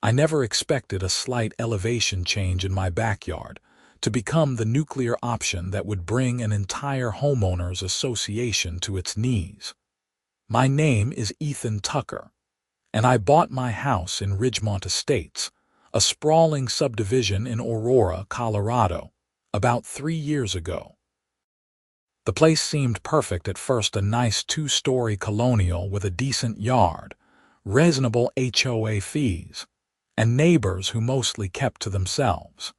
I never expected a slight elevation change in my backyard to become the nuclear option that would bring an entire homeowners association to its knees. My name is Ethan Tucker, and I bought my house in Ridgemont Estates, a sprawling subdivision in Aurora, Colorado, about 3 years ago. The place seemed perfect at first, a nice 2-story colonial with a decent yard, reasonable HOA fees, and neighbors who mostly kept to themselves.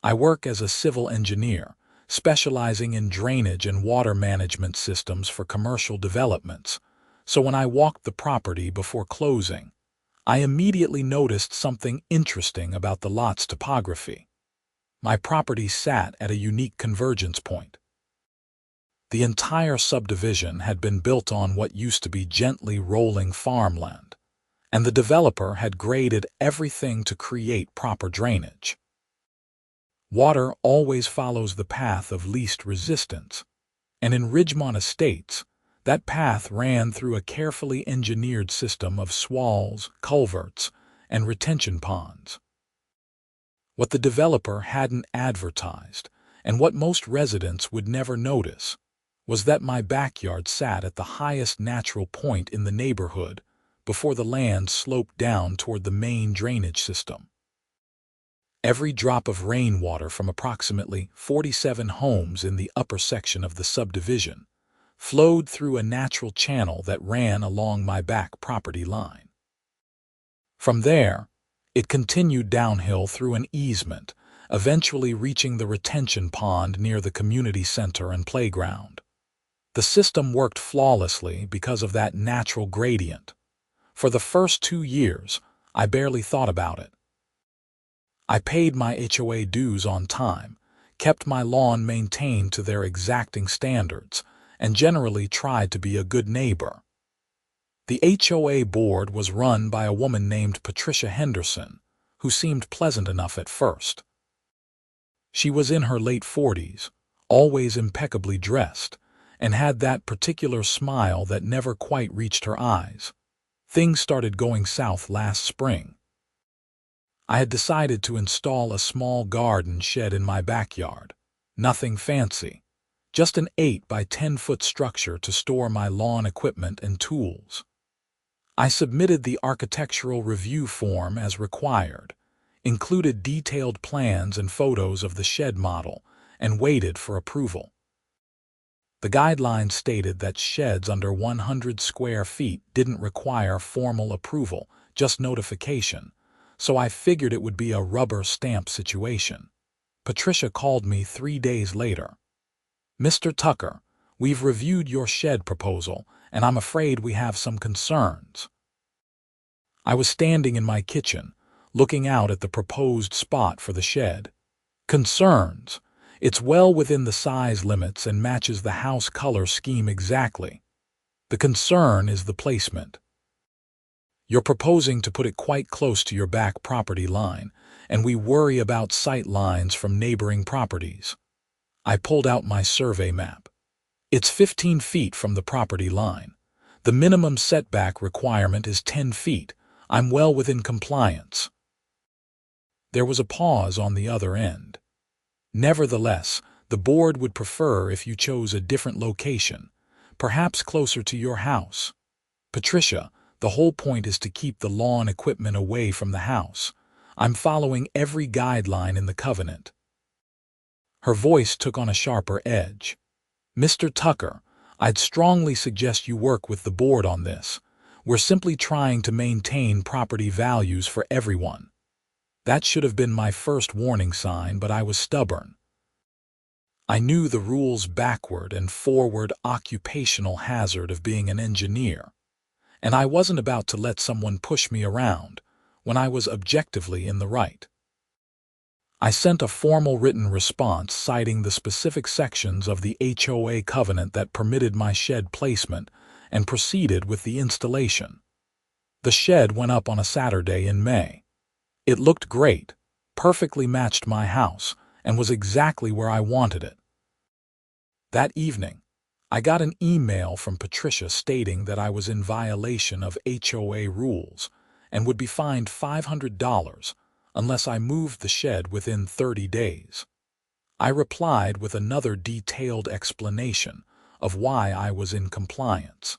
I work as a civil engineer, specializing in drainage and water management systems for commercial developments, so when I walked the property before closing, I immediately noticed something interesting about the lot's topography. My property sat at a unique convergence point. The entire subdivision had been built on what used to be gently rolling farmland, and the developer had graded everything to create proper drainage. Water always follows the path of least resistance, and in Ridgemont Estates, that path ran through a carefully engineered system of swales, culverts, and retention ponds. What the developer hadn't advertised, and what most residents would never notice, was that my backyard sat at the highest natural point in the neighborhood before the land sloped down toward the main drainage system. Every drop of rainwater from approximately 47 homes in the upper section of the subdivision flowed through a natural channel that ran along my back property line. From there, it continued downhill through an easement, eventually reaching the retention pond near the community center and playground. The system worked flawlessly because of that natural gradient. For the first 2 years, I barely thought about it. I paid my HOA dues on time, kept my lawn maintained to their exacting standards, and generally tried to be a good neighbor. The HOA board was run by a woman named Patricia Henderson, who seemed pleasant enough at first. She was in her late 40s, always impeccably dressed, and had that particular smile that never quite reached her eyes. Things started going south last spring. I had decided to install a small garden shed in my backyard. Nothing fancy, just an 8 by 10-foot structure to store my lawn equipment and tools. I submitted the architectural review form as required, included detailed plans and photos of the shed model, and waited for approval. The guidelines stated that sheds under 100 square feet didn't require formal approval, just notification, so I figured it would be a rubber stamp situation. Patricia called me 3 days later. "Mr. Tucker, we've reviewed your shed proposal, and I'm afraid we have some concerns." I was standing in my kitchen, looking out at the proposed spot for the shed. "Concerns? It's well within the size limits and matches the house color scheme exactly. The concern is the placement. You're proposing to put it quite close to your back property line, and we worry about sight lines from neighboring properties." I pulled out my survey map. "It's 15 feet from the property line. The minimum setback requirement is 10 feet. I'm well within compliance." There was a pause on the other end. "Nevertheless, the board would prefer if you chose a different location, perhaps closer to your house. Patricia, the whole point is to keep the lawn equipment away from the house. I'm following every guideline in the covenant." Her voice took on a sharper edge. "Mr. Tucker, I'd strongly suggest you work with the board on this. We're simply trying to maintain property values for everyone." That should have been my first warning sign, but I was stubborn. I knew the rules backward and forward occupational hazard of being an engineer, and I wasn't about to let someone push me around when I was objectively in the right. I sent a formal written response citing the specific sections of the HOA covenant that permitted my shed placement and proceeded with the installation. The shed went up on a Saturday in May. It looked great, perfectly matched my house, and was exactly where I wanted it. That evening, I got an email from Patricia stating that I was in violation of HOA rules and would be fined $500 unless I moved the shed within 30 days. I replied with another detailed explanation of why I was in compliance.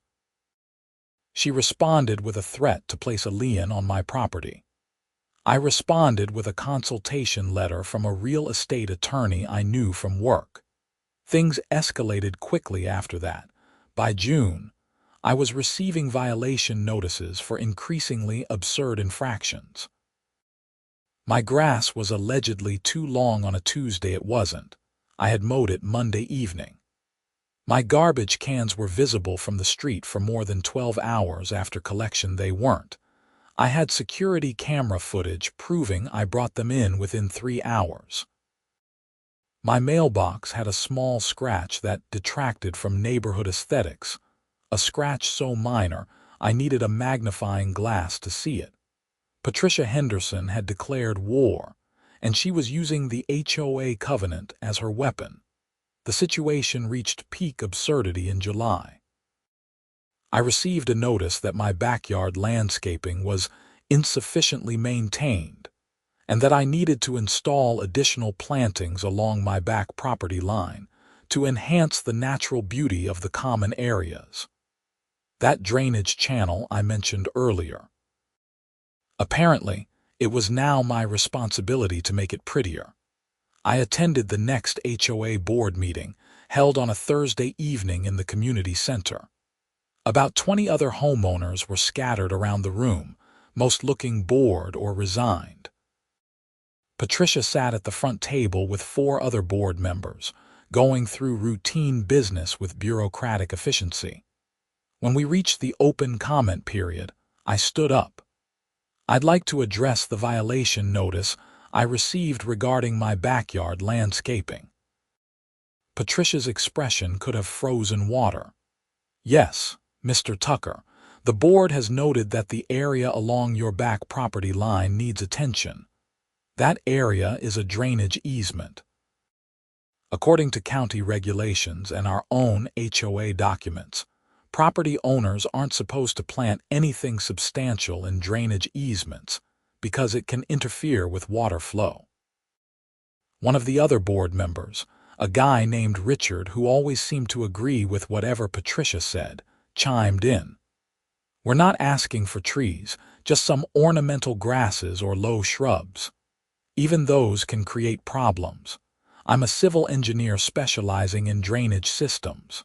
She responded with a threat to place a lien on my property. I responded with a consultation letter from a real estate attorney I knew from work. Things escalated quickly after that. By June, I was receiving violation notices for increasingly absurd infractions. My grass was allegedly too long on a Tuesday. It wasn't. I had mowed it Monday evening. My garbage cans were visible from the street for more than 12 hours after collection. They weren't. I had security camera footage proving I brought them in within 3 hours. My mailbox had a small scratch that detracted from neighborhood aesthetics, a scratch so minor I needed a magnifying glass to see it. Patricia Henderson had declared war, and she was using the HOA covenant as her weapon. The situation reached peak absurdity in July. I received a notice that my backyard landscaping was insufficiently maintained and that I needed to install additional plantings along my back property line to enhance the natural beauty of the common areas. That drainage channel I mentioned earlier. Apparently, it was now my responsibility to make it prettier. I attended the next HOA board meeting, held on a Thursday evening in the community center. About 20 other homeowners were scattered around the room, most looking bored or resigned. Patricia sat at the front table with 4 other board members, going through routine business with bureaucratic efficiency. When we reached the open comment period, I stood up. I'd like to address the violation notice I received regarding my backyard landscaping. Patricia's expression could have frozen water. Yes, Mr. Tucker, the board has noted that the area along your back property line needs attention. That area is a drainage easement. According to county regulations and our own HOA documents, property owners aren't supposed to plant anything substantial in drainage easements because it can interfere with water flow. One of the other board members, a guy named Richard who always seemed to agree with whatever Patricia said, chimed in. We're not asking for trees, just some ornamental grasses or low shrubs. Even those can create problems. I'm a civil engineer specializing in drainage systems.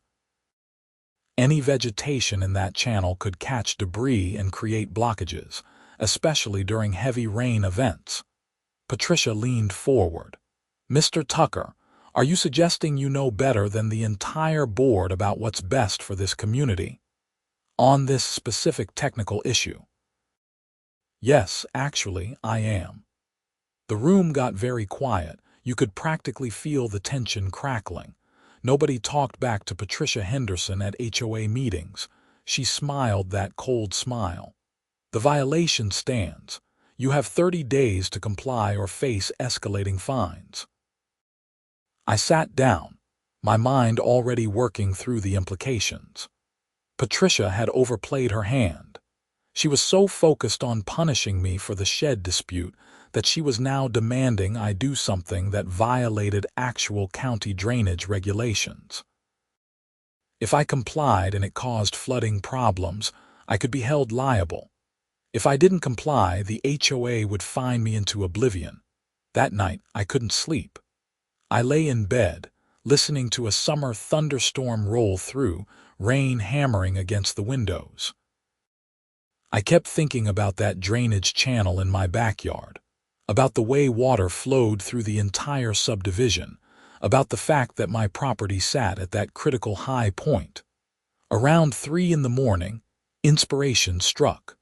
Any vegetation in that channel could catch debris and create blockages, especially during heavy rain events. Patricia leaned forward. Mr. Tucker, are you suggesting you know better than the entire board about what's best for this community on this specific technical issue? Yes, actually, I am. The room got very quiet. You could practically feel the tension crackling. Nobody talked back to Patricia Henderson at HOA meetings. She smiled that cold smile. The violation stands. You have 30 days to comply or face escalating fines. I sat down, my mind already working through the implications. Patricia had overplayed her hand. She was so focused on punishing me for the shed dispute that she was now demanding I do something that violated actual county drainage regulations. If I complied and it caused flooding problems, I could be held liable. If I didn't comply, the HOA would fine me into oblivion. That night, I couldn't sleep. I lay in bed, listening to a summer thunderstorm roll through, rain hammering against the windows. I kept thinking about that drainage channel in my backyard, about the way water flowed through the entire subdivision, about the fact that my property sat at that critical high point. Around 3 in the morning, inspiration struck.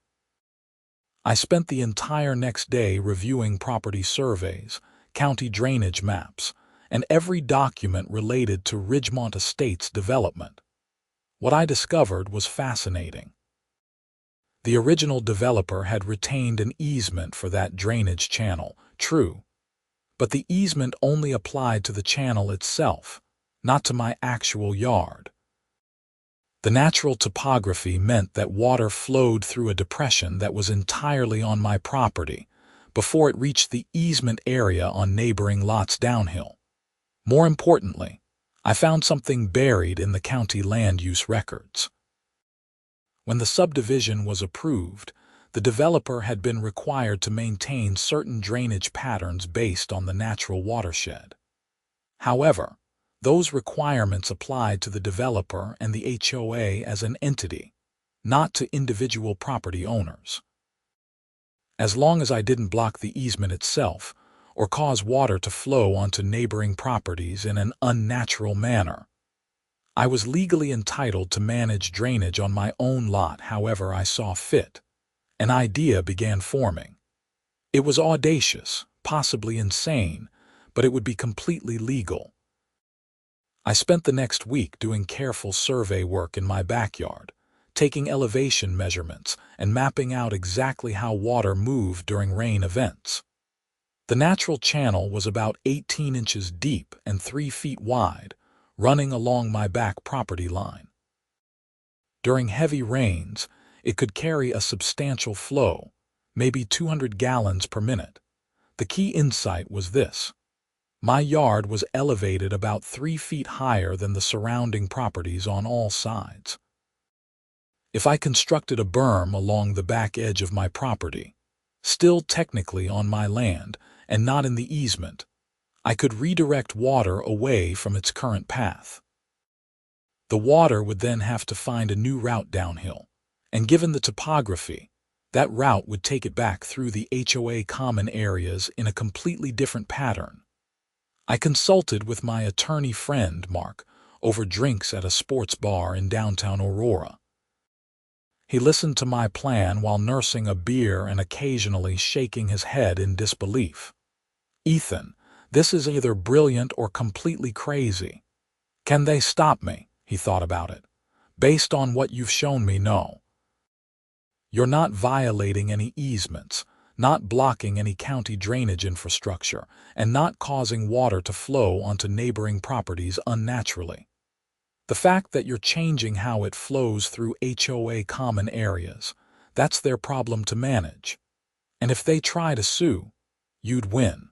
I spent the entire next day reviewing property surveys, county drainage maps, and every document related to Ridgemont Estates development. What I discovered was fascinating. The original developer had retained an easement for that drainage channel, true, but the easement only applied to the channel itself, not to my actual yard. The natural topography meant that water flowed through a depression that was entirely on my property before it reached the easement area on neighboring lots downhill. More importantly, I found something buried in the county land use records. When the subdivision was approved, the developer had been required to maintain certain drainage patterns based on the natural watershed. However, those requirements applied to the developer and the HOA as an entity, not to individual property owners. As long as I didn't block the easement itself or cause water to flow onto neighboring properties in an unnatural manner, I was legally entitled to manage drainage on my own lot however I saw fit. An idea began forming. It was audacious, possibly insane, but it would be completely legal. I spent the next week doing careful survey work in my backyard, taking elevation measurements and mapping out exactly how water moved during rain events. The natural channel was about 18 inches deep and 3 feet wide, running along my back property line. During heavy rains, it could carry a substantial flow, maybe 200 gallons per minute. The key insight was this: my yard was elevated about 3 feet higher than the surrounding properties on all sides. If I constructed a berm along the back edge of my property, still technically on my land and not in the easement, I could redirect water away from its current path. The water would then have to find a new route downhill, and given the topography, that route would take it back through the HOA common areas in a completely different pattern. I consulted with my attorney friend, Mark, over drinks at a sports bar in downtown Aurora. He listened to my plan while nursing a beer and occasionally shaking his head in disbelief. "Ethan, this is either brilliant or completely crazy. Can they stop me?" He thought about it. "Based on what you've shown me, no. You're not violating any easements, not blocking any county drainage infrastructure, and not causing water to flow onto neighboring properties unnaturally. The fact that you're changing how it flows through HOA common areas, that's their problem to manage. And if they try to sue, you'd win.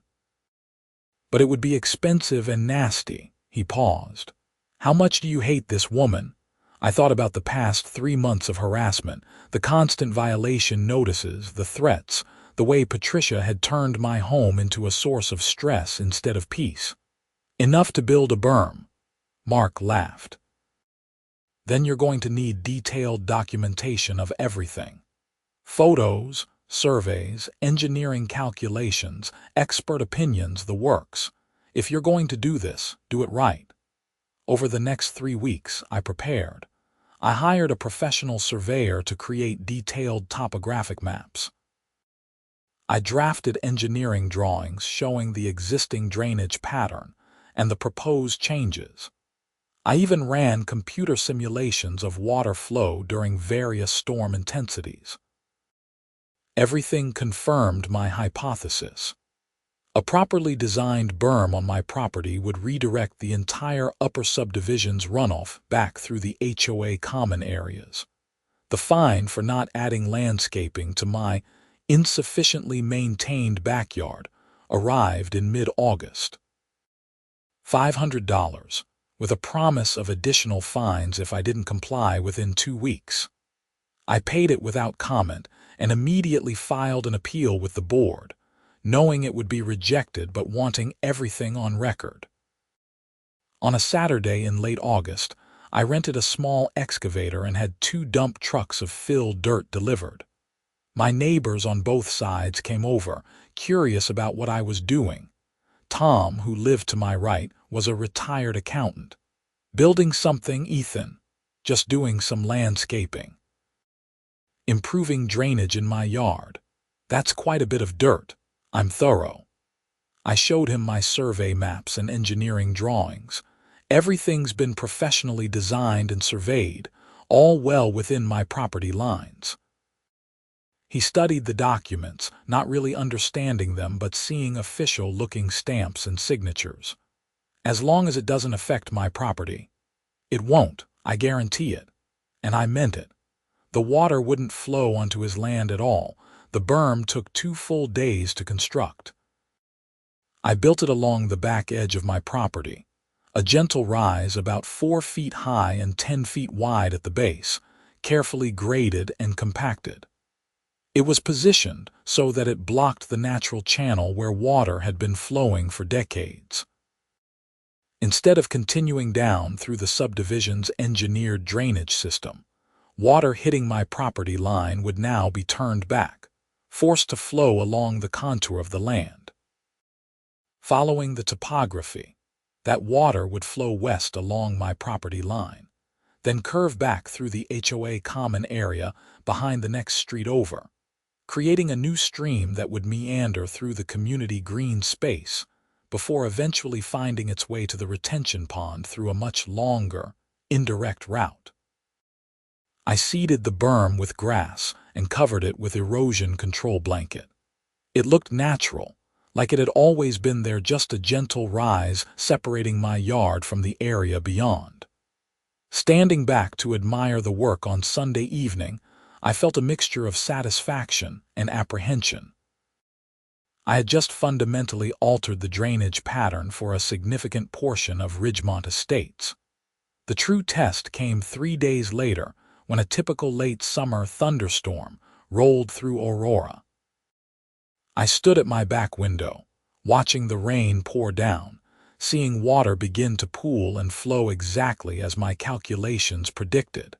But it would be expensive and nasty." He paused. "How much do you hate this woman?" I thought about the past 3 months of harassment, the constant violation notices, the threats, the way Patricia had turned my home into a source of stress instead of peace. "Enough to build a berm." Mark laughed. "Then you're going to need detailed documentation of everything. Photos, surveys, engineering calculations, expert opinions, the works. If you're going to do this, do it right." Over the next 3 weeks, I prepared. I hired a professional surveyor to create detailed topographic maps. I drafted engineering drawings showing the existing drainage pattern and the proposed changes. I even ran computer simulations of water flow during various storm intensities. Everything confirmed my hypothesis. A properly designed berm on my property would redirect the entire upper subdivision's runoff back through the HOA common areas. The fine for not adding landscaping to my insufficiently maintained backyard arrived in mid-August. $500, with a promise of additional fines if I didn't comply within 2 weeks. I paid it without comment and immediately filed an appeal with the board, knowing it would be rejected but wanting everything on record. On a Saturday in late August, I rented a small excavator and had 2 dump trucks of filled dirt delivered. My neighbors on both sides came over, curious about what I was doing. Tom, who lived to my right, was a retired accountant. "Building something, Ethan. Just doing some landscaping. Improving drainage in my yard. That's quite a bit of dirt. I'm thorough." I showed him my survey maps and engineering drawings. Everything's been professionally designed and surveyed, all well within my property lines. He studied the documents, not really understanding them but seeing official-looking stamps and signatures. "As long as it doesn't affect my property." "It won't, I guarantee it. And I meant it. The water wouldn't flow onto his land at all. The berm took 2 full days to construct. I built it along the back edge of my property, a gentle rise about 4 feet high and 10 feet wide at the base, carefully graded and compacted. It was positioned so that it blocked the natural channel where water had been flowing for decades. Instead of continuing down through the subdivision's engineered drainage system, water hitting my property line would now be turned back, forced to flow along the contour of the land. Following the topography, that water would flow west along my property line, then curve back through the HOA common area behind the next street over, creating a new stream that would meander through the community green space before eventually finding its way to the retention pond through a much longer, indirect route. I seeded the berm with grass and covered it with erosion control blanket. It looked natural, like it had always been there, just a gentle rise separating my yard from the area beyond. Standing back to admire the work on Sunday evening, I felt a mixture of satisfaction and apprehension. I had just fundamentally altered the drainage pattern for a significant portion of Ridgemont Estates. The true test came 3 days later when a typical late summer thunderstorm rolled through Aurora. I stood at my back window, watching the rain pour down, seeing water begin to pool and flow exactly as my calculations predicted.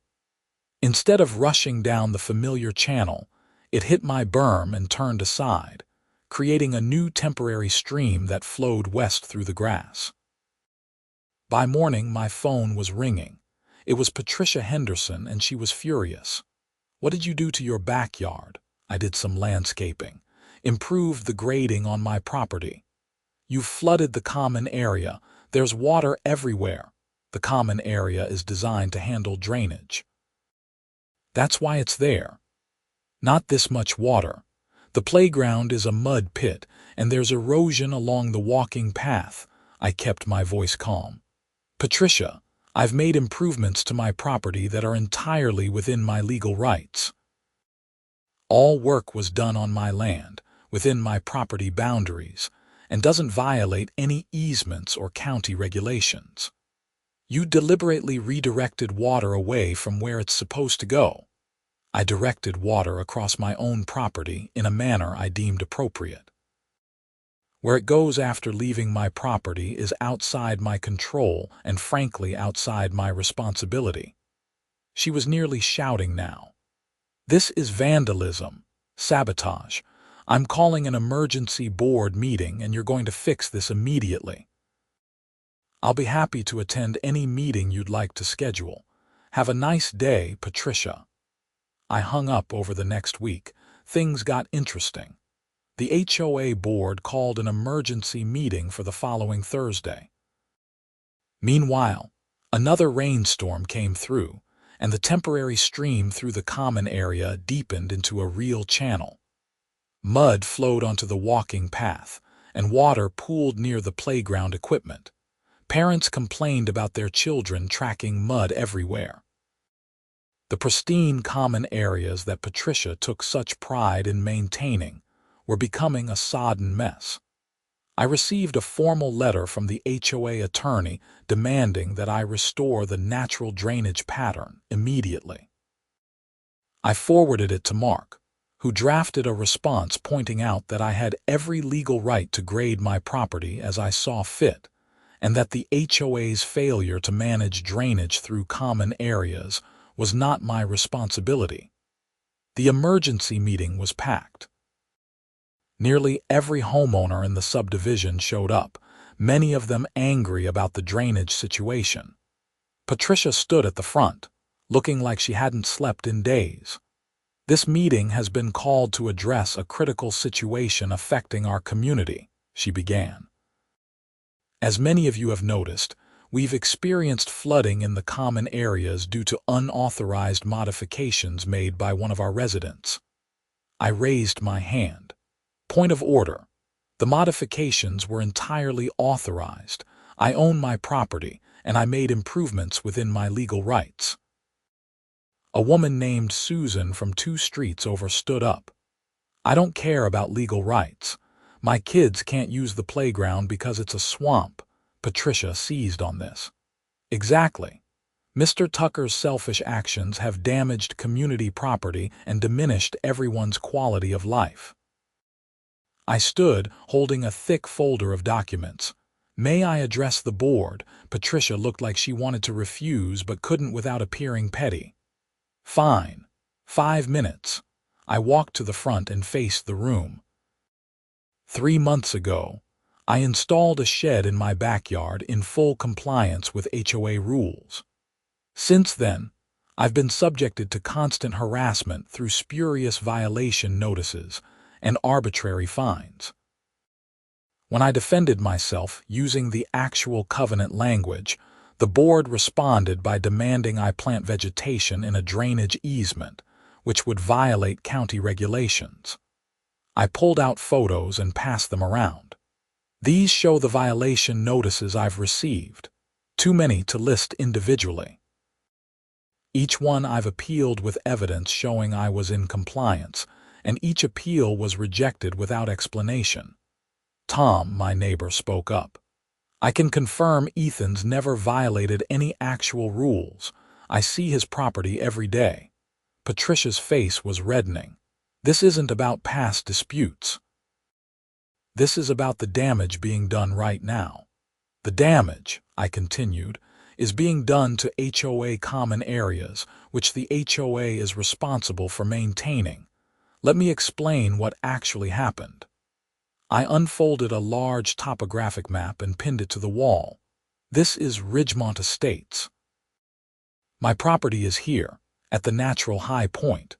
Instead of rushing down the familiar channel, it hit my berm and turned aside, creating a new temporary stream that flowed west through the grass. By morning, my phone was ringing. It was Patricia Henderson, and she was furious. "What did you do to your backyard?" "I did some landscaping. Improved the grading on my property." "You flooded the common area. There's water everywhere." "The common area is designed to handle drainage. That's why it's there. Not this much water. The playground is a mud pit, and there's erosion along the walking path." I kept my voice calm. "Patricia, I've made improvements to my property that are entirely within my legal rights. All work was done on my land, within my property boundaries, and doesn't violate any easements or county regulations. You deliberately redirected water away from where it's supposed to go." I directed water across my own property in a manner I deemed appropriate. Where it goes after leaving my property is outside my control and frankly outside my responsibility. She was nearly shouting now. "This is vandalism, sabotage. I'm calling an emergency board meeting, and you're going to fix this immediately." "I'll be happy to attend any meeting you'd like to schedule. Have a nice day, Patricia." I hung up. Over the next week, things got interesting. The HOA board called an emergency meeting for the following Thursday. Meanwhile, another rainstorm came through, and the temporary stream through the common area deepened into a real channel. Mud flowed onto the walking path, and water pooled near the playground equipment. Parents complained about their children tracking mud everywhere. The pristine common areas that Patricia took such pride in maintaining were becoming a sodden mess. I received a formal letter from the HOA attorney demanding that I restore the natural drainage pattern immediately. I forwarded it to Mark, who drafted a response pointing out that I had every legal right to grade my property as I saw fit, and that the HOA's failure to manage drainage through common areas was not my responsibility. The emergency meeting was packed. Nearly every homeowner in the subdivision showed up, many of them angry about the drainage situation. Patricia stood at the front, looking like she hadn't slept in days. "This meeting has been called to address a critical situation affecting our community," she began. "As many of you have noticed, we've experienced flooding in the common areas due to unauthorized modifications made by one of our residents." I raised my hand. "Point of order. The modifications were entirely authorized. I own my property, and I made improvements within my legal rights." A woman named Susan from 2 streets over stood up. "I don't care about legal rights. My kids can't use the playground because it's a swamp." Patricia seized on this. "Exactly. Mr. Tucker's selfish actions have damaged community property and diminished everyone's quality of life." I stood, holding a thick folder of documents. "May I address the board?" Patricia looked like she wanted to refuse but couldn't without appearing petty. "Fine. 5 minutes." I walked to the front and faced the room. 3 months ago, I installed a shed in my backyard in full compliance with HOA rules. Since then, I've been subjected to constant harassment through spurious violation notices and arbitrary fines. When I defended myself using the actual covenant language, the board responded by demanding I plant vegetation in a drainage easement, which would violate county regulations. I pulled out photos and passed them around. These show the violation notices I've received, too many to list individually. Each one I've appealed with evidence showing I was in compliance, and each appeal was rejected without explanation. Tom, my neighbor, spoke up. "I can confirm Ethan's never violated any actual rules. I see his property every day." Patricia's face was reddening. "This isn't about past disputes. This is about the damage being done right now." "The damage," I continued, "is being done to HOA common areas, which the HOA is responsible for maintaining. Let me explain what actually happened." I unfolded a large topographic map and pinned it to the wall. "This is Ridgemont Estates. My property is here, at the natural high point.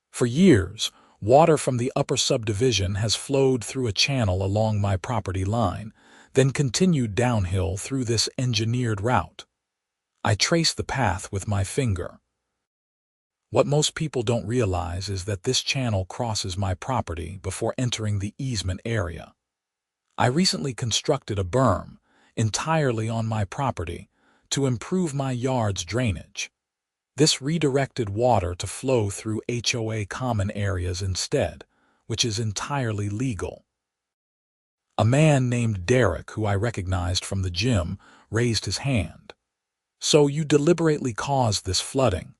For years, water from the upper subdivision has flowed through a channel along my property line, then continued downhill through this engineered route." I traced the path with my finger. "What most people don't realize is that this channel crosses my property before entering the easement area. I recently constructed a berm, entirely on my property, to improve my yard's drainage. This redirected water to flow through HOA common areas instead, which is entirely legal." A man named Derek, who I recognized from the gym, raised his hand. "So you deliberately caused this flooding?"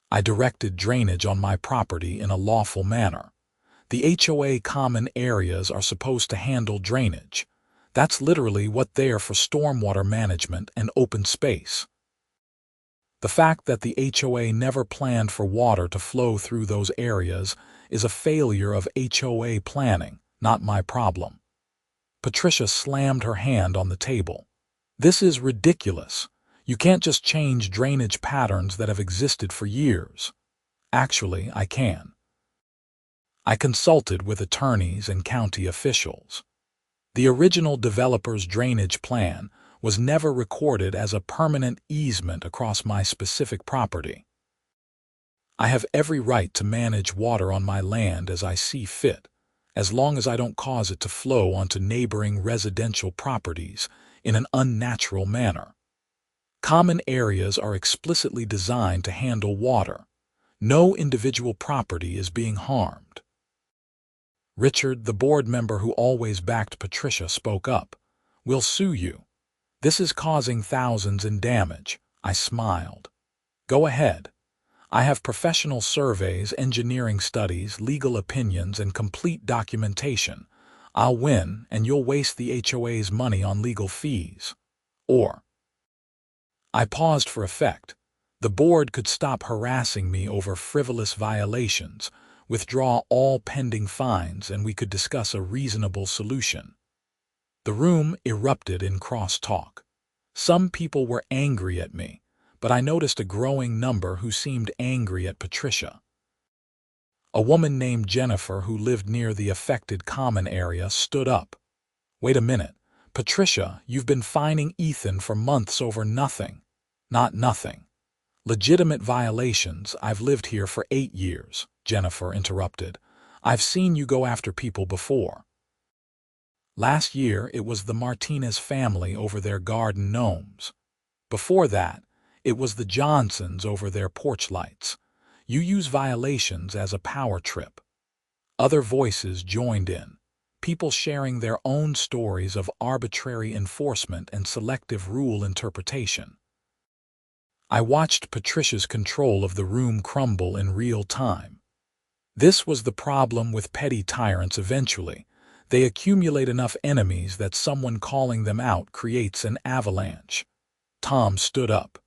"I directed drainage on my property in a lawful manner. The HOA common areas are supposed to handle drainage. That's literally what they're for: stormwater management and open space. The fact that the HOA never planned for water to flow through those areas is a failure of HOA planning, not my problem." Patricia slammed her hand on the table. "This is ridiculous. You can't just change drainage patterns that have existed for years." "Actually, I can. I consulted with attorneys and county officials. The original developer's drainage plan was never recorded as a permanent easement across my specific property. I have every right to manage water on my land as I see fit, as long as I don't cause it to flow onto neighboring residential properties in an unnatural manner. Common areas are explicitly designed to handle water. No individual property is being harmed." Richard, the board member who always backed Patricia, spoke up. "We'll sue you. This is causing thousands in damage." I smiled. "Go ahead. I have professional surveys, engineering studies, legal opinions, and complete documentation. I'll win, and you'll waste the HOA's money on legal fees. Or—" I paused for effect. "The board could stop harassing me over frivolous violations, withdraw all pending fines, and we could discuss a reasonable solution." The room erupted in cross-talk. Some people were angry at me, but I noticed a growing number who seemed angry at Patricia. A woman named Jennifer, who lived near the affected common area, stood up. "Wait a minute. Patricia, you've been fining Ethan for months over nothing." "Not nothing. Legitimate violations. I've lived here for 8 years, Jennifer interrupted. "I've seen you go after people before. Last year, it was the Martinez family over their garden gnomes. Before that, it was the Johnsons over their porch lights. You use violations as a power trip. Other voices joined in, people sharing their own stories of arbitrary enforcement and selective rule interpretation. I watched Patricia's control of the room crumble in real time. This was the problem with petty tyrants eventually. They accumulate enough enemies that someone calling them out creates an avalanche. Tom stood up.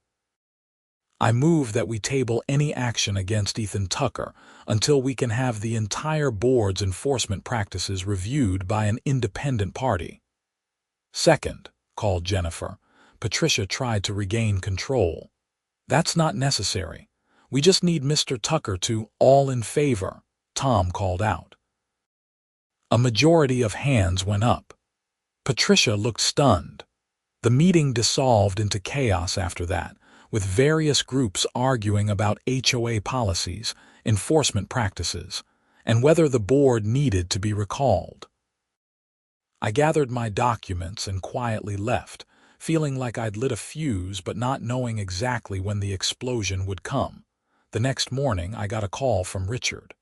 I move that we table any action against Ethan Tucker until we can have the entire board's enforcement practices reviewed by an independent party. Second, called Jennifer. Patricia tried to regain control. That's not necessary. We just need Mr. Tucker to all in favor, Tom called out. A majority of hands went up. Patricia looked stunned. The meeting dissolved into chaos after that, with various groups arguing about HOA policies, enforcement practices, and whether the board needed to be recalled. I gathered my documents and quietly left, feeling like I'd lit a fuse but not knowing exactly when the explosion would come. The next morning I got a call from Richard.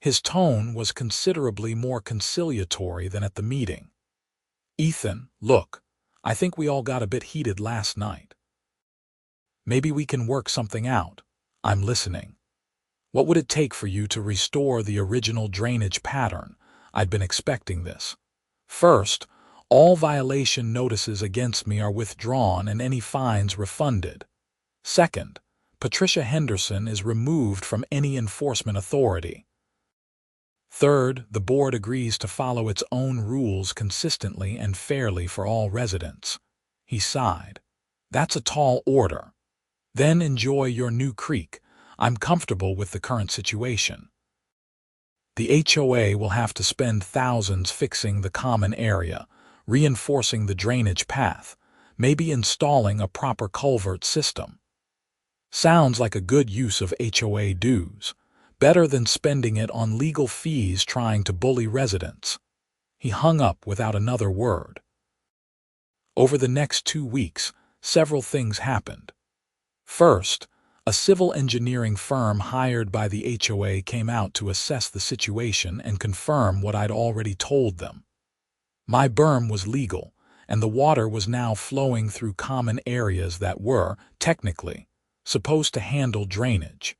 His tone was considerably more conciliatory than at the meeting. "Ethan, look, I think we all got a bit heated last night. Maybe we can work something out. I'm listening. What would it take for you to restore the original drainage pattern? I'd been expecting this. First, all violation notices against me are withdrawn and any fines refunded. Second, Patricia Henderson is removed from any enforcement authority. Third, the board agrees to follow its own rules consistently and fairly for all residents." He sighed. "That's a tall order. Then enjoy your new creek. I'm comfortable with the current situation. The HOA will have to spend thousands fixing the common area, reinforcing the drainage path, maybe installing a proper culvert system. Sounds like a good use of HOA dues. Better than spending it on legal fees trying to bully residents." He hung up without another word. Over the next 2 weeks, several things happened. First, a civil engineering firm hired by the HOA came out to assess the situation and confirm what I'd already told them. My berm was legal, and the water was now flowing through common areas that were, technically, supposed to handle drainage.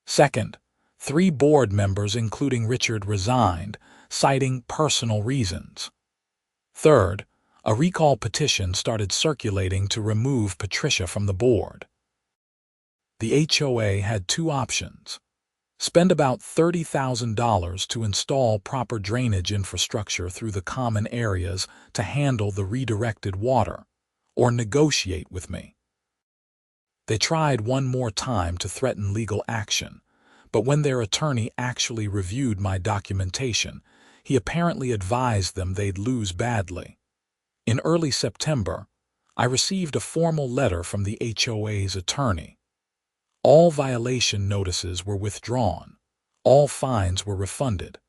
Second, 3 board members including Richard resigned, citing personal reasons. Third, a recall petition started circulating to remove Patricia from the board. The HOA had 2 options. Spend about $30,000 to install proper drainage infrastructure through the common areas to handle the redirected water, or negotiate with me. They tried one more time to threaten legal action, but when their attorney actually reviewed my documentation, he apparently advised them they'd lose badly. In early September, I received a formal letter from the HOA's attorney. All violation notices were withdrawn. All fines were refunded.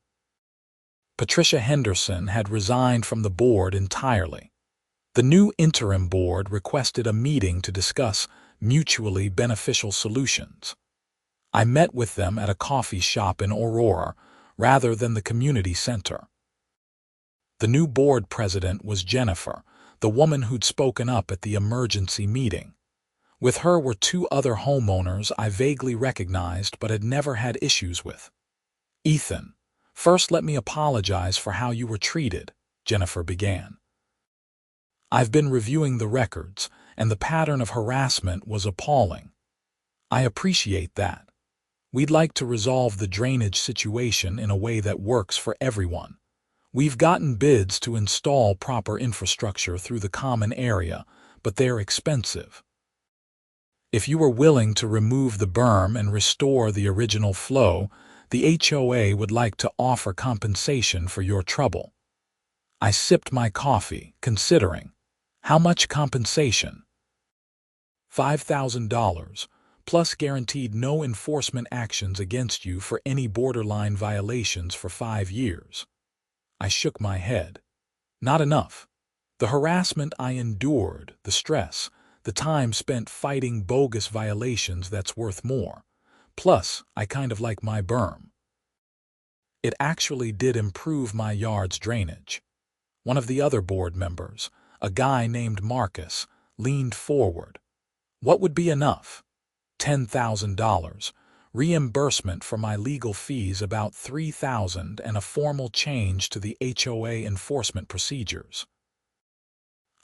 Patricia Henderson had resigned from the board entirely. The new interim board requested a meeting to discuss mutually beneficial solutions. I met with them at a coffee shop in Aurora rather than the community center. The new board president was Jennifer, the woman who'd spoken up at the emergency meeting. With her were 2 other homeowners I vaguely recognized but had never had issues with. "Ethan, first let me apologize for how you were treated," Jennifer began. "I've been reviewing the records, and the pattern of harassment was appalling. I appreciate that. We'd like to resolve the drainage situation in a way that works for everyone. We've gotten bids to install proper infrastructure through the common area, but they're expensive. If you were willing to remove the berm and restore the original flow, the HOA would like to offer compensation for your trouble." I sipped my coffee, considering. How much compensation? $5,000, plus guaranteed no enforcement actions against you for any borderline violations for 5 years. I shook my head. Not enough. The harassment I endured, the stress, the time spent fighting bogus violations, that's worth more. Plus, I kind of like my berm. It actually did improve my yard's drainage. One of the other board members, a guy named Marcus, leaned forward. What would be enough? $10,000, reimbursement for my legal fees about $3,000, and a formal change to the HOA enforcement procedures.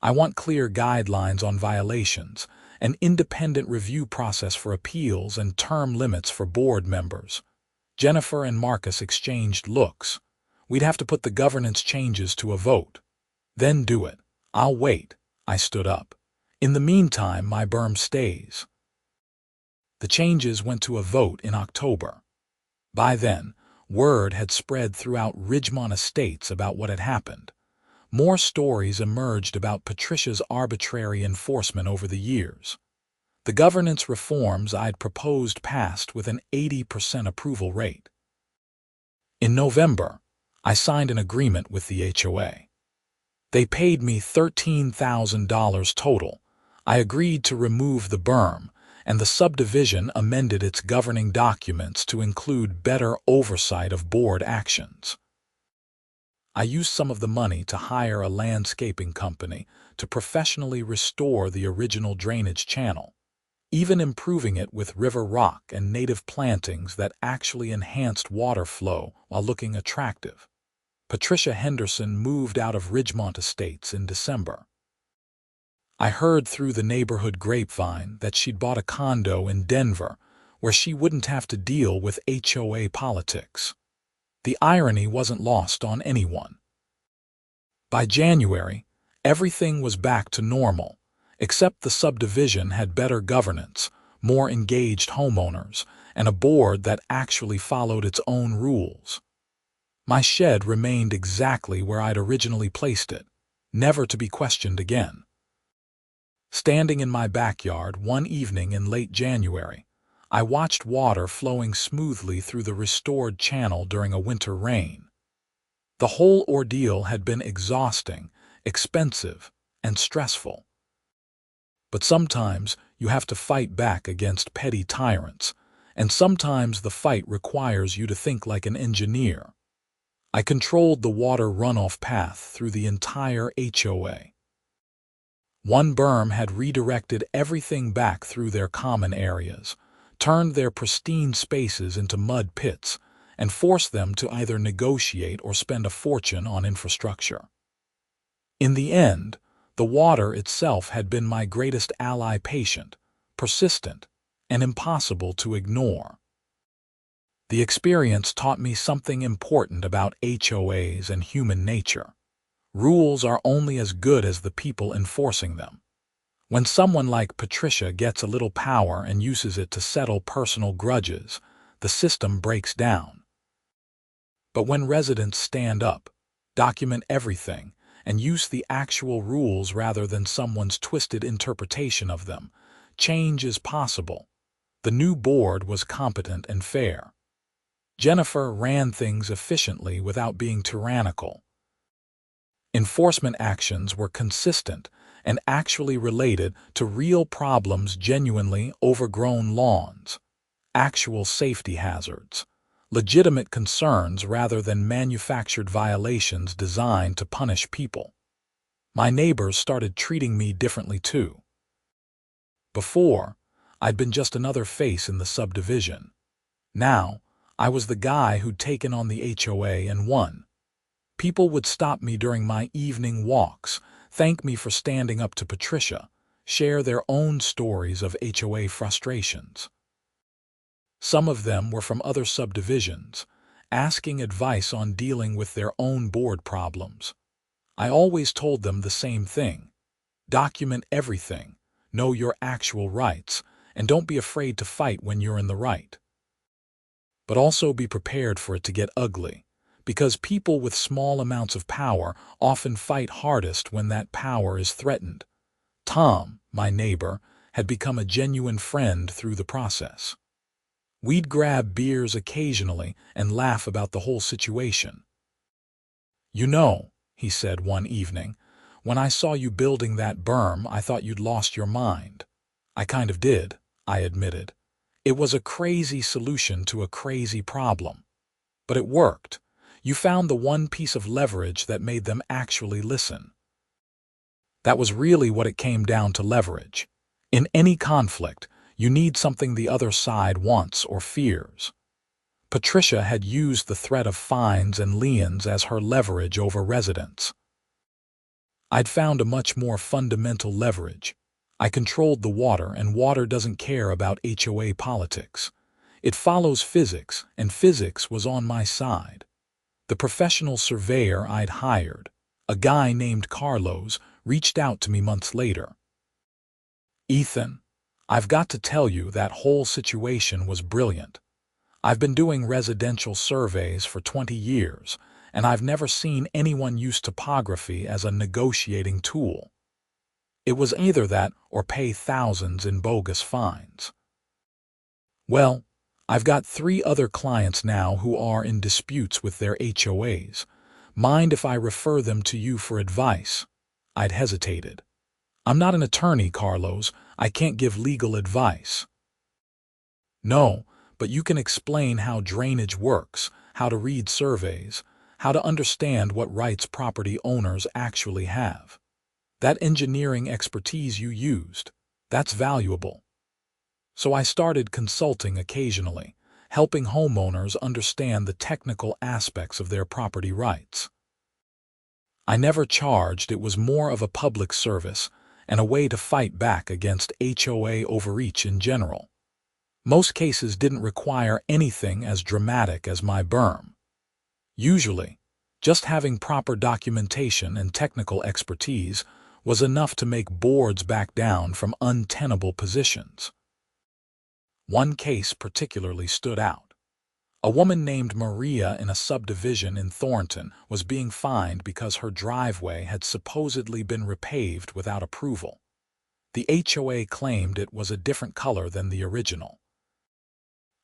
I want clear guidelines on violations, an independent review process for appeals, and term limits for board members. Jennifer and Marcus exchanged looks. We'd have to put the governance changes to a vote. Then do it. I'll wait. I stood up. In the meantime, my berm stays. The changes went to a vote in October. By then, word had spread throughout Ridgemont Estates about what had happened. More stories emerged about Patricia's arbitrary enforcement over the years. The governance reforms I'd proposed passed with an 80% approval rate. In November, I signed an agreement with the HOA. They paid me $13,000 total. I agreed to remove the berm, and the subdivision amended its governing documents to include better oversight of board actions. I used some of the money to hire a landscaping company to professionally restore the original drainage channel, even improving it with river rock and native plantings that actually enhanced water flow while looking attractive. Patricia Henderson moved out of Ridgemont Estates in December. I heard through the neighborhood grapevine that she'd bought a condo in Denver where she wouldn't have to deal with HOA politics. The irony wasn't lost on anyone. By January, everything was back to normal, except the subdivision had better governance, more engaged homeowners, and a board that actually followed its own rules. My shed remained exactly where I'd originally placed it, never to be questioned again. Standing in my backyard one evening in late January, I watched water flowing smoothly through the restored channel during a winter rain. The whole ordeal had been exhausting, expensive, and stressful. But sometimes you have to fight back against petty tyrants, and sometimes the fight requires you to think like an engineer. I controlled the water runoff path through the entire HOA. One berm had redirected everything back through their common areas, turned their pristine spaces into mud pits, and forced them to either negotiate or spend a fortune on infrastructure. In the end, the water itself had been my greatest ally, patient, persistent, and impossible to ignore. The experience taught me something important about HOAs and human nature. Rules are only as good as the people enforcing them. When someone like Patricia gets a little power and uses it to settle personal grudges, the system breaks down. But when residents stand up, document everything, and use the actual rules rather than someone's twisted interpretation of them, change is possible. The new board was competent and fair. Jennifer ran things efficiently without being tyrannical. Enforcement actions were consistent and actually related to real problems: genuinely overgrown lawns, actual safety hazards, legitimate concerns rather than manufactured violations designed to punish people. My neighbors started treating me differently too. Before, I'd been just another face in the subdivision. Now, I was the guy who'd taken on the HOA and won. People would stop me during my evening walks, thank me for standing up to Patricia, share their own stories of HOA frustrations. Some of them were from other subdivisions, asking advice on dealing with their own board problems. I always told them the same thing: document everything, know your actual rights, and don't be afraid to fight when you're in the right. But also be prepared for it to get ugly, because people with small amounts of power often fight hardest when that power is threatened. Tom, my neighbor, had become a genuine friend through the process. We'd grab beers occasionally and laugh about the whole situation. "You know," he said one evening, "when I saw you building that berm, I thought you'd lost your mind." "I kind of did," I admitted. It was a crazy solution to a crazy problem. But it worked. You found the one piece of leverage that made them actually listen. That was really what it came down to: leverage. In any conflict, you need something the other side wants or fears. Patricia had used the threat of fines and liens as her leverage over residents. I'd found a much more fundamental leverage. I controlled the water, and water doesn't care about HOA politics. It follows physics, and physics was on my side. The professional surveyor I'd hired, a guy named Carlos, reached out to me months later. "Ethan, I've got to tell you, that whole situation was brilliant. I've been doing residential surveys for 20 years, and I've never seen anyone use topography as a negotiating tool. It was either that or pay thousands in bogus fines. Well, I've got 3 other clients now who are in disputes with their HOAs. Mind if I refer them to you for advice?" I'd hesitated. "I'm not an attorney, Carlos. I can't give legal advice." "No, but you can explain how drainage works, how to read surveys, how to understand what rights property owners actually have. That engineering expertise you used, that's valuable." So I started consulting occasionally, helping homeowners understand the technical aspects of their property rights. I never charged. It was more of a public service and a way to fight back against HOA overreach in general. Most cases didn't require anything as dramatic as my berm. Usually, just having proper documentation and technical expertise was enough to make boards back down from untenable positions. One case particularly stood out. A woman named Maria in a subdivision in Thornton was being fined because her driveway had supposedly been repaved without approval. The HOA claimed it was a different color than the original.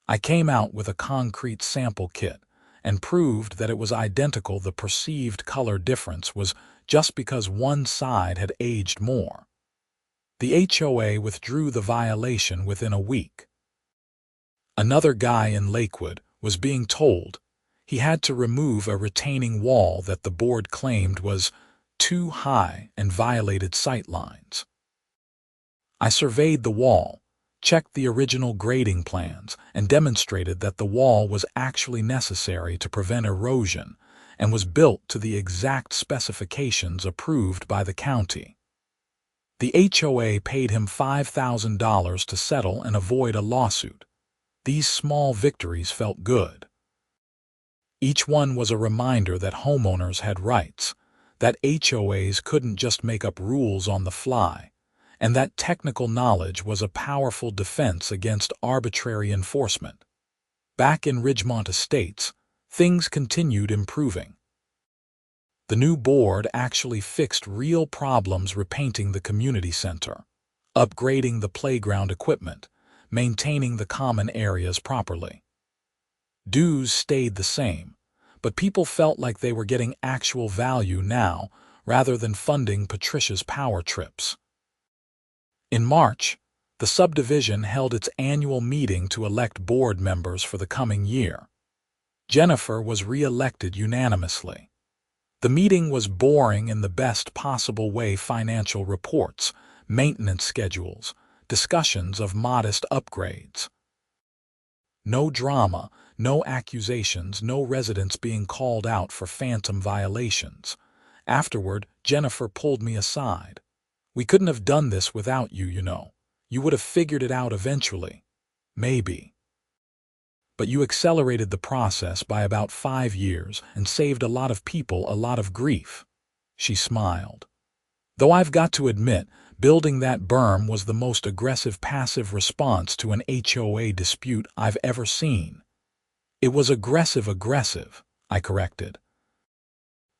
I came out with a concrete sample kit and proved that it was identical. The perceived color difference was just because one side had aged more. The HOA withdrew the violation within a week. Another guy in Lakewood was being told he had to remove a retaining wall that the board claimed was too high and violated sight lines. I surveyed the wall, checked the original grading plans, and demonstrated that the wall was actually necessary to prevent erosion and was built to the exact specifications approved by the county. The HOA paid him $5,000 to settle and avoid a lawsuit. These small victories felt good. Each one was a reminder that homeowners had rights, that HOAs couldn't just make up rules on the fly, and that technical knowledge was a powerful defense against arbitrary enforcement. Back in Ridgemont Estates, things continued improving. The new board actually fixed real problems: repainting the community center, upgrading the playground equipment, maintaining the common areas properly. Dues stayed the same, but people felt like they were getting actual value now rather than funding Patricia's power trips. In March, the subdivision held its annual meeting to elect board members for the coming year. Jennifer was re-elected unanimously. The meeting was boring in the best possible way: financial reports, maintenance schedules, discussions of modest upgrades. No drama, no accusations, no residents being called out for phantom violations. Afterward, Jennifer pulled me aside. "We couldn't have done this without you, you know. You would have figured it out eventually. Maybe. But you accelerated the process by about 5 years and saved a lot of people a lot of grief." She smiled. "Though I've got to admit, building that berm was the most aggressive passive response to an HOA dispute I've ever seen." "It was aggressive, I corrected.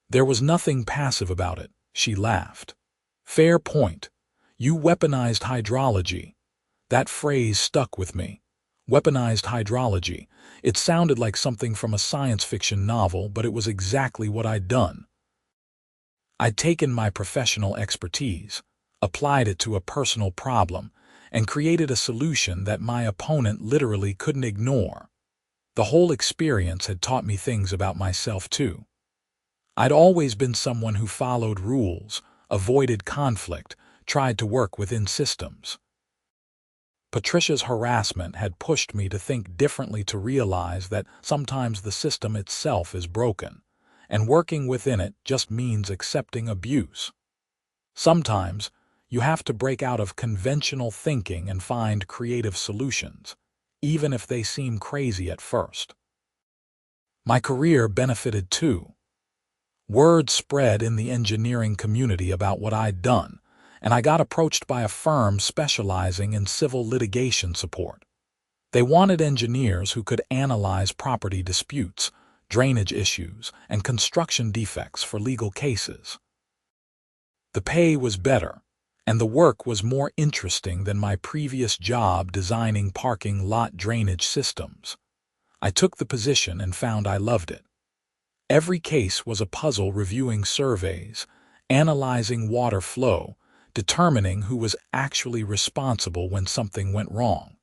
"There was nothing passive about it," she laughed. "Fair point. You weaponized hydrology." That phrase stuck with me. Weaponized hydrology. It sounded like something from a science fiction novel, but it was exactly what I'd done. I'd taken my professional expertise, applied it to a personal problem, and created a solution that my opponent literally couldn't ignore. The whole experience had taught me things about myself too. I'd always been someone who followed rules, avoided conflict, tried to work within systems. Patricia's harassment had pushed me to think differently, to realize that sometimes the system itself is broken, and working within it just means accepting abuse. Sometimes, you have to break out of conventional thinking and find creative solutions, even if they seem crazy at first. My career benefited too. Word spread in the engineering community about what I'd done, and I got approached by a firm specializing in civil litigation support. They wanted engineers who could analyze property disputes, drainage issues, and construction defects for legal cases. The pay was better, and the work was more interesting than my previous job designing parking lot drainage systems. I took the position and found I loved it. Every case was a puzzle, reviewing surveys, analyzing water flow, determining who was actually responsible when something went wrong.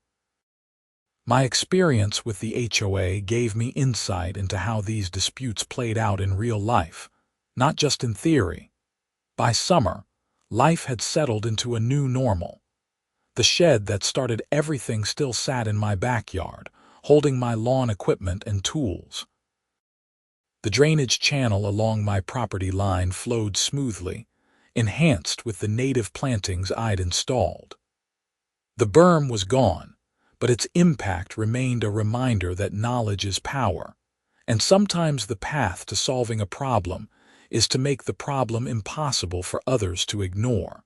My experience with the HOA gave me insight into how these disputes played out in real life, not just in theory. By summer, life had settled into a new normal. The shed that started everything still sat in my backyard, holding my lawn equipment and tools. The drainage channel along my property line flowed smoothly, enhanced with the native plantings I'd installed. The berm was gone, but its impact remained a reminder that knowledge is power, and sometimes the path to solving a problem is to make the problem impossible for others to ignore.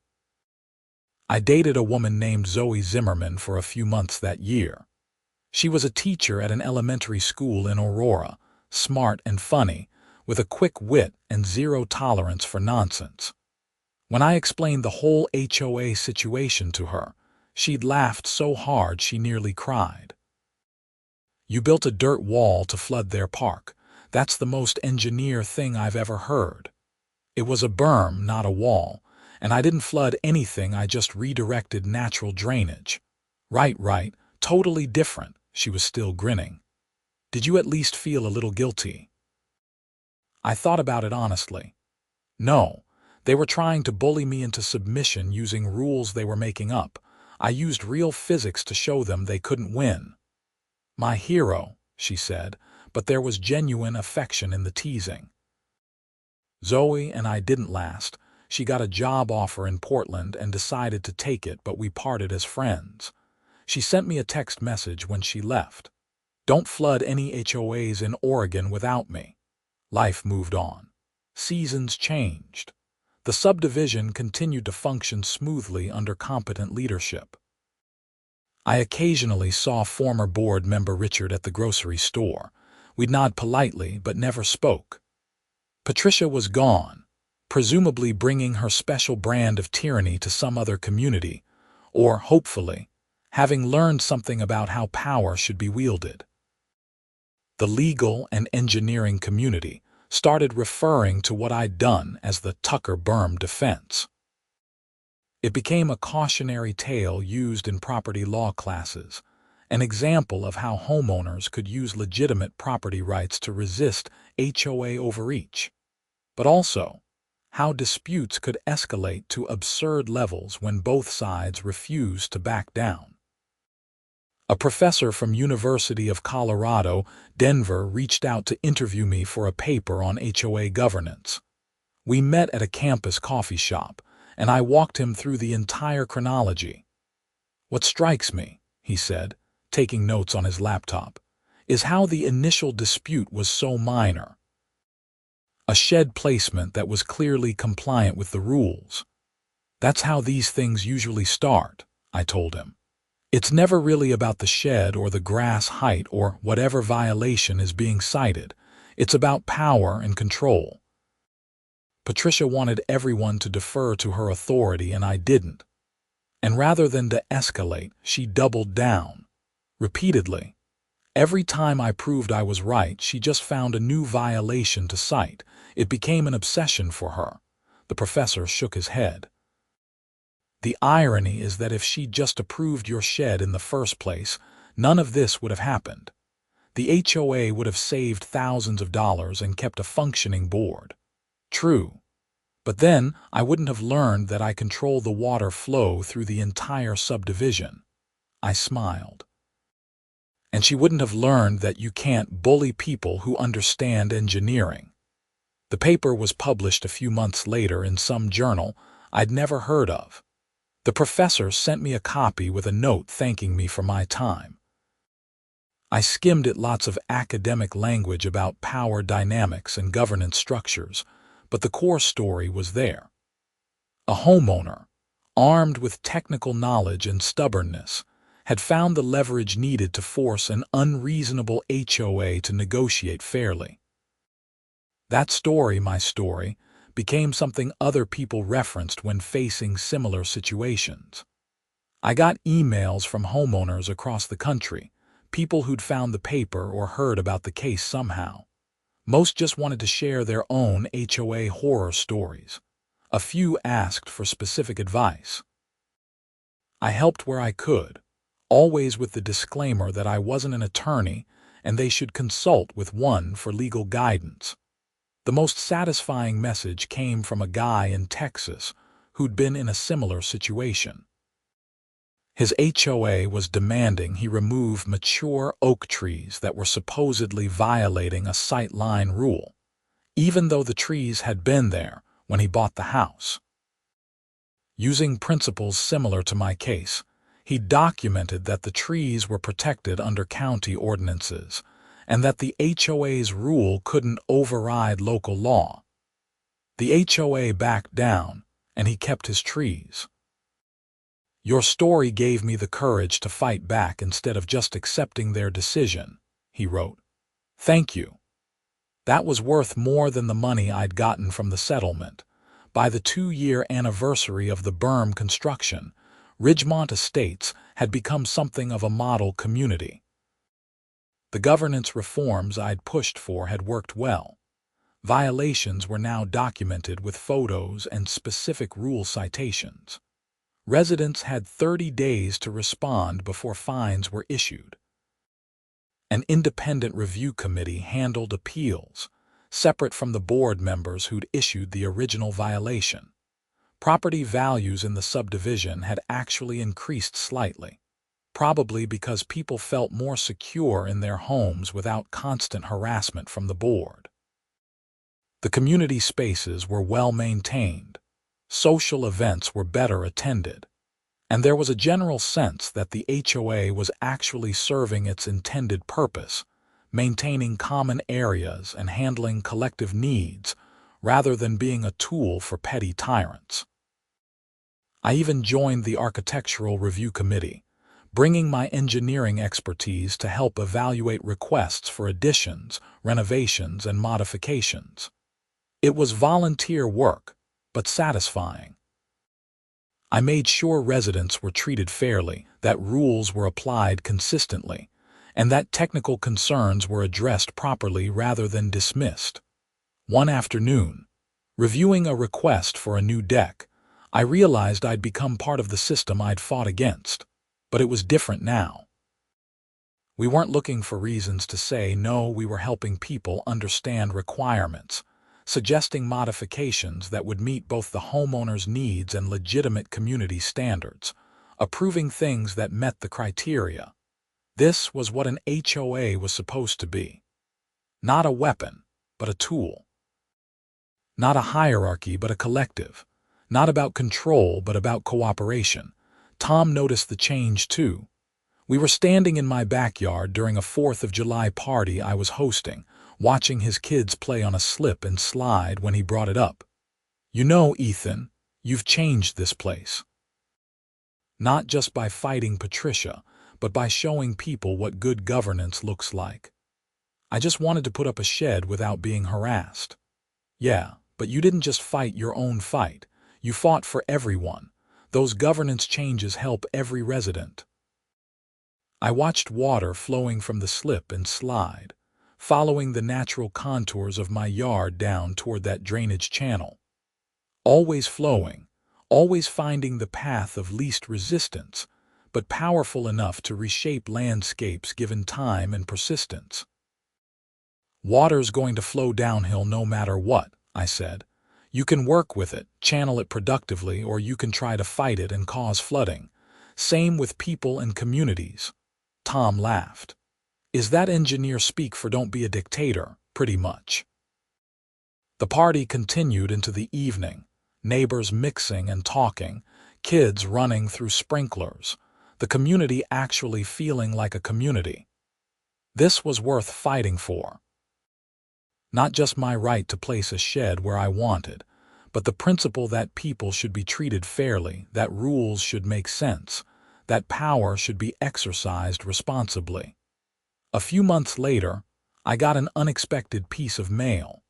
I dated a woman named Zoe Zimmerman for a few months that year. She was a teacher at an elementary school in Aurora, smart and funny, with a quick wit and zero tolerance for nonsense. When I explained the whole HOA situation to her, she'd laughed so hard she nearly cried. "You built a dirt wall to flood their park. That's the most engineer thing I've ever heard. It was a berm, not a wall, and I didn't flood anything, I just redirected natural drainage." Right, totally different." She was still grinning. "Did you at least feel a little guilty?" I thought about it honestly. No, they were trying to bully me into submission using rules they were making up. I used real physics to show them they couldn't win. "My hero," she said, but there was genuine affection in the teasing. Zoe and I didn't last. She got a job offer in Portland and decided to take it, but we parted as friends. She sent me a text message when she left. "Don't flood any HOAs in Oregon without me." Life moved on. Seasons changed. The subdivision continued to function smoothly under competent leadership. I occasionally saw former board member Richard at the grocery store. We'd nod politely, but never spoke. Patricia was gone, presumably bringing her special brand of tyranny to some other community, or, hopefully, having learned something about how power should be wielded. The legal and engineering community started referring to what I'd done as the Tucker Berm defense. It became a cautionary tale used in property law classes, an example of how homeowners could use legitimate property rights to resist HOA overreach, but also how disputes could escalate to absurd levels when both sides refused to back down. A professor from University of Colorado, Denver, reached out to interview me for a paper on HOA governance. We met at a campus coffee shop, and I walked him through the entire chronology. "What strikes me," he said, taking notes on his laptop, "is how the initial dispute was so minor. A shed placement that was clearly compliant with the rules. That's how these things usually start," I told him. "It's never really about the shed or the grass height or whatever violation is being cited. It's about power and control." Patricia wanted everyone to defer to her authority, and I didn't. And rather than to escalate, she doubled down. Repeatedly. Every time I proved I was right, she just found a new violation to cite. It became an obsession for her. The professor shook his head. The irony is that if she'd just approved your shed in the first place, none of this would have happened. The HOA would have saved thousands of dollars and kept a functioning board. True. But then I wouldn't have learned that I control the water flow through the entire subdivision. I smiled. And she wouldn't have learned that you can't bully people who understand engineering. The paper was published a few months later in some journal I'd never heard of. The professor sent me a copy with a note thanking me for my time. I skimmed it, lots of academic language about power dynamics and governance structures, but the core story was there. A homeowner, armed with technical knowledge and stubbornness, had found the leverage needed to force an unreasonable HOA to negotiate fairly. That story, my story, became something other people referenced when facing similar situations. I got emails from homeowners across the country, people who'd found the paper or heard about the case somehow. Most just wanted to share their own HOA horror stories. A few asked for specific advice. I helped where I could, always with the disclaimer that I wasn't an attorney and they should consult with one for legal guidance. The most satisfying message came from a guy in Texas who'd been in a similar situation. His HOA was demanding he remove mature oak trees that were supposedly violating a sightline rule, even though the trees had been there when he bought the house. Using principles similar to my case, he documented that the trees were protected under county ordinances and that the HOA's rule couldn't override local law. The HOA backed down, and he kept his trees. "Your story gave me the courage to fight back instead of just accepting their decision," he wrote. "Thank you." That was worth more than the money I'd gotten from the settlement. By the 2-year anniversary of the Berm construction, Ridgemont Estates had become something of a model community. The governance reforms I'd pushed for had worked well. Violations were now documented with photos and specific rule citations. Residents had 30 days to respond before fines were issued. An independent review committee handled appeals, separate from the board members who'd issued the original violation. Property values in the subdivision had actually increased slightly, probably because people felt more secure in their homes without constant harassment from the board. The community spaces were well maintained, social events were better attended, and there was a general sense that the HOA was actually serving its intended purpose, maintaining common areas and handling collective needs, rather than being a tool for petty tyrants. I even joined the architectural review committee, bringing my engineering expertise to help evaluate requests for additions, renovations, and modifications. It was volunteer work, but satisfying. I made sure residents were treated fairly, that rules were applied consistently, and that technical concerns were addressed properly rather than dismissed. One afternoon, reviewing a request for a new deck, I realized I'd become part of the system I'd fought against, but it was different now. We weren't looking for reasons to say no, we were helping people understand requirements, suggesting modifications that would meet both the homeowner's needs and legitimate community standards, approving things that met the criteria. This was what an HOA was supposed to be. Not a weapon, but a tool. Not a hierarchy, but a collective. Not about control, but about cooperation. Tom noticed the change too. We were standing in my backyard during a 4th of July party I was hosting, watching his kids play on a slip and slide when he brought it up. "You know, Ethan, you've changed this place." Not just by fighting Patricia, but by showing people what good governance looks like. "I just wanted to put up a shed without being harassed." "Yeah, but you didn't just fight your own fight. You fought for everyone. Those governance changes help every resident." I watched water flowing from the slip and slide, following the natural contours of my yard down toward that drainage channel. Always flowing, always finding the path of least resistance, but powerful enough to reshape landscapes given time and persistence. "Water's going to flow downhill no matter what," I said. "You can work with it, channel it productively, or you can try to fight it and cause flooding. Same with people and communities." Tom laughed. "Is that engineer speak for don't be a dictator, pretty much?" The party continued into the evening, neighbors mixing and talking, kids running through sprinklers, the community actually feeling like a community. This was worth fighting for. Not just my right to place a shed where I wanted, but the principle that people should be treated fairly, that rules should make sense, that power should be exercised responsibly. A few months later, I got an unexpected piece of mail.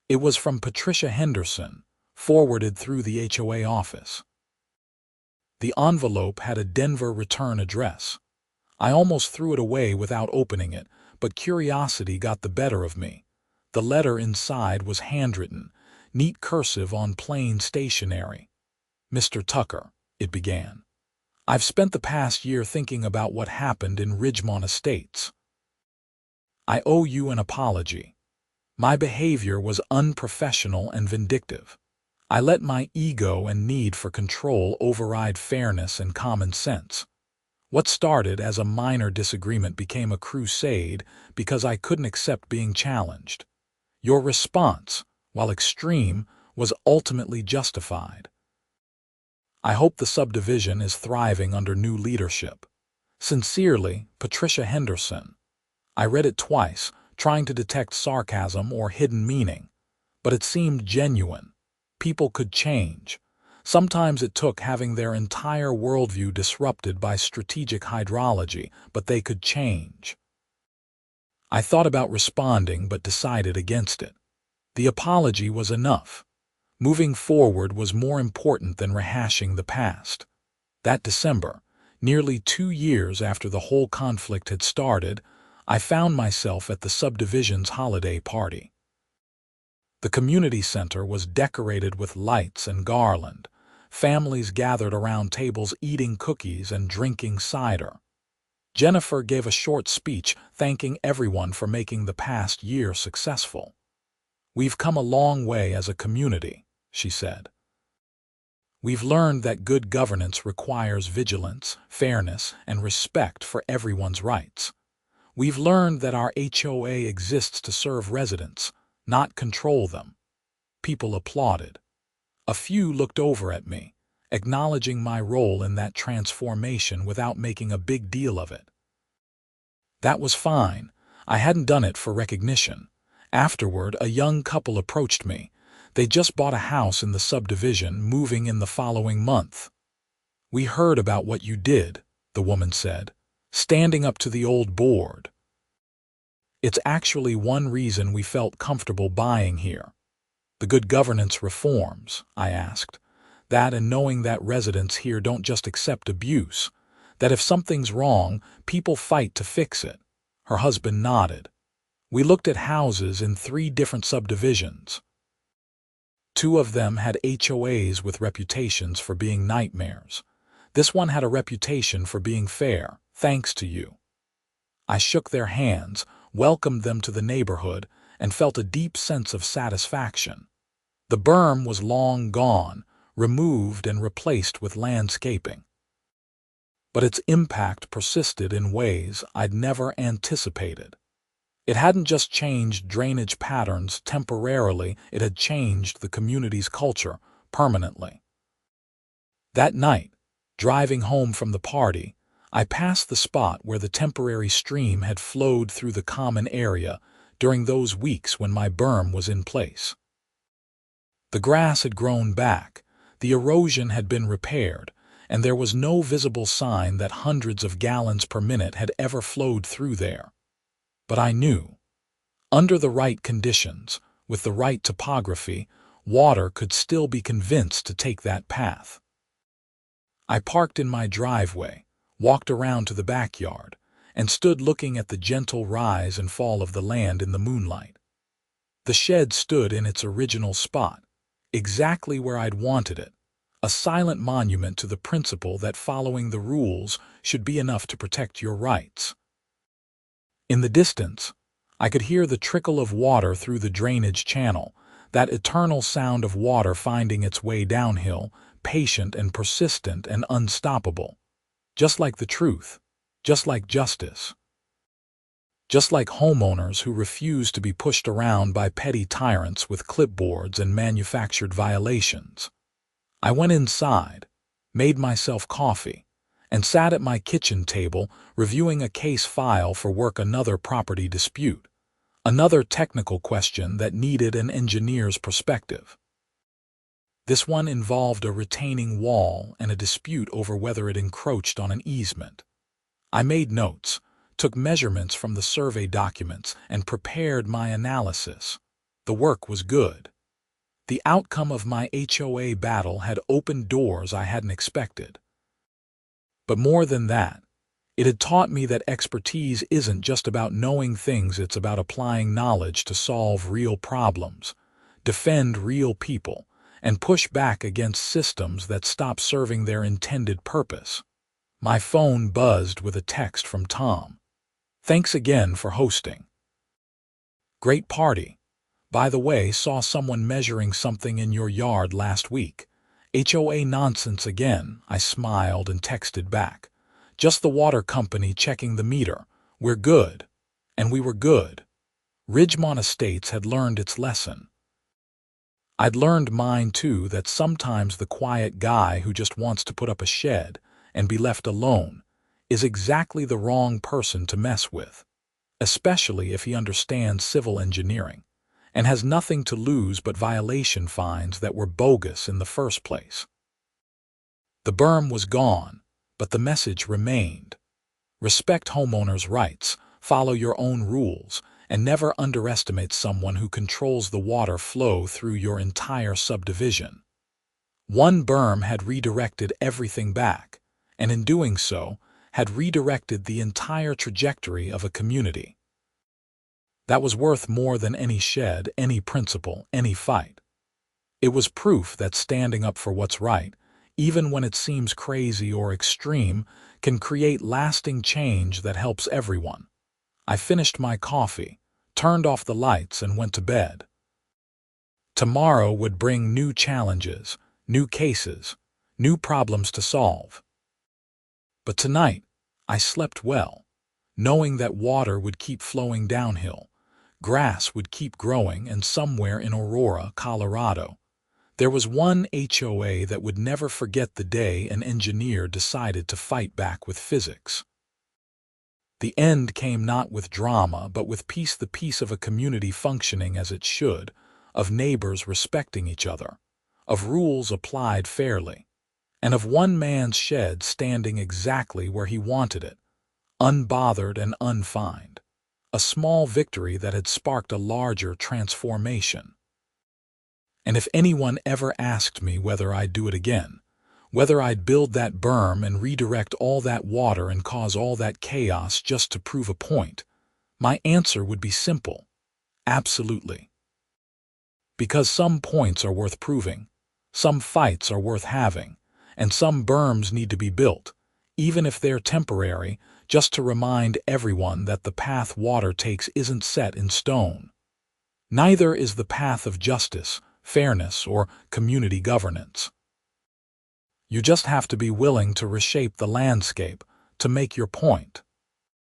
It was from Patricia Henderson, forwarded through the HOA office. The envelope had a Denver return address. I almost threw it away without opening it, but curiosity got the better of me. The letter inside was handwritten, neat cursive on plain stationery. "Mr. Tucker," it began, "I've spent the past year thinking about what happened in Ridgemont Estates. I owe you an apology. My behavior was unprofessional and vindictive. I let my ego and need for control override fairness and common sense. What started as a minor disagreement became a crusade because I couldn't accept being challenged. Your response, while extreme, was ultimately justified. I hope the subdivision is thriving under new leadership. Sincerely, Patricia Henderson." I read it twice, trying to detect sarcasm or hidden meaning, but it seemed genuine. People could change. Sometimes it took having their entire worldview disrupted by strategic hydrology, but they could change. I thought about responding but decided against it. The apology was enough. Moving forward was more important than rehashing the past. That December, nearly 2 years after the whole conflict had started, I found myself at the subdivision's holiday party. The community center was decorated with lights and garland. Families gathered around tables eating cookies and drinking cider. Jennifer gave a short speech thanking everyone for making the past year successful. "We've come a long way as a community," she said. "We've learned that good governance requires vigilance, fairness, and respect for everyone's rights. We've learned that our HOA exists to serve residents, not control them." People applauded. A few looked over at me, acknowledging my role in that transformation without making a big deal of it. That was fine. I hadn't done it for recognition. Afterward, a young couple approached me. They just bought a house in the subdivision, moving in the following month. "We heard about what you did," the woman said, standing up to the old board. "It's actually one reason we felt comfortable buying here." "The good governance reforms?" I asked. "That and knowing that residents here don't just accept abuse, that if something's wrong, people fight to fix it." Her husband nodded. "We looked at houses in 3 different subdivisions. 2 of them had HOAs with reputations for being nightmares. This one had a reputation for being fair, thanks to you." I shook their hands, welcomed them to the neighborhood, and felt a deep sense of satisfaction. The berm was long gone, removed and replaced with landscaping. But its impact persisted in ways I'd never anticipated. It hadn't just changed drainage patterns temporarily, it had changed the community's culture permanently. That night, driving home from the party, I passed the spot where the temporary stream had flowed through the common area during those weeks when my berm was in place. The grass had grown back, the erosion had been repaired, and there was no visible sign that hundreds of gallons per minute had ever flowed through there. But I knew, under the right conditions, with the right topography, water could still be convinced to take that path. I parked in my driveway, walked around to the backyard, and stood looking at the gentle rise and fall of the land in the moonlight. The shed stood in its original spot, exactly where I'd wanted it, a silent monument to the principle that following the rules should be enough to protect your rights. In the distance, I could hear the trickle of water through the drainage channel, that eternal sound of water finding its way downhill, patient and persistent and unstoppable. Just like the truth, just like justice. Just like homeowners who refuse to be pushed around by petty tyrants with clipboards and manufactured violations. I went inside, made myself coffee, and sat at my kitchen table reviewing a case file for another property dispute, another technical question that needed an engineer's perspective. This one involved a retaining wall and a dispute over whether it encroached on an easement. I made notes, took measurements from the survey documents, and prepared my analysis. The work was good. The outcome of my HOA battle had opened doors I hadn't expected. But more than that, it had taught me that expertise isn't just about knowing things, it's about applying knowledge to solve real problems, defend real people, and push back against systems that stop serving their intended purpose. My phone buzzed with a text from Tom. "Thanks again for hosting. Great party. By the way, saw someone measuring something in your yard last week. HOA nonsense again," I smiled and texted back. "Just the water company checking the meter. We're good." And we were good. Ridgemont Estates had learned its lesson. I'd learned mine too, that sometimes the quiet guy who just wants to put up a shed and be left alone is exactly the wrong person to mess with, especially if he understands civil engineering and has nothing to lose but violation fines that were bogus in the first place. The berm was gone, but the message remained. Respect homeowners' rights, follow your own rules, and never underestimate someone who controls the water flow through your entire subdivision. One berm had redirected everything back, and in doing so, had redirected the entire trajectory of a community. That was worth more than any shed, any principle, any fight. It was proof that standing up for what's right, even when it seems crazy or extreme, can create lasting change that helps everyone. I finished my coffee, turned off the lights, and went to bed. Tomorrow would bring new challenges, new cases, new problems to solve. But tonight, I slept well, knowing that water would keep flowing downhill, grass would keep growing, and somewhere in Aurora, Colorado, there was one HOA that would never forget the day an engineer decided to fight back with physics. The end came not with drama, but with peace, the peace of a community functioning as it should, of neighbors respecting each other, of rules applied fairly, and of one man's shed standing exactly where he wanted it, unbothered and unfined. A small victory that had sparked a larger transformation. And if anyone ever asked me whether I'd do it again, whether I'd build that berm and redirect all that water and cause all that chaos just to prove a point, my answer would be simple: absolutely. Because some points are worth proving, some fights are worth having, and some berms need to be built, even if they're temporary, just to remind everyone that the path water takes isn't set in stone. Neither is the path of justice, fairness, or community governance. You just have to be willing to reshape the landscape to make your point.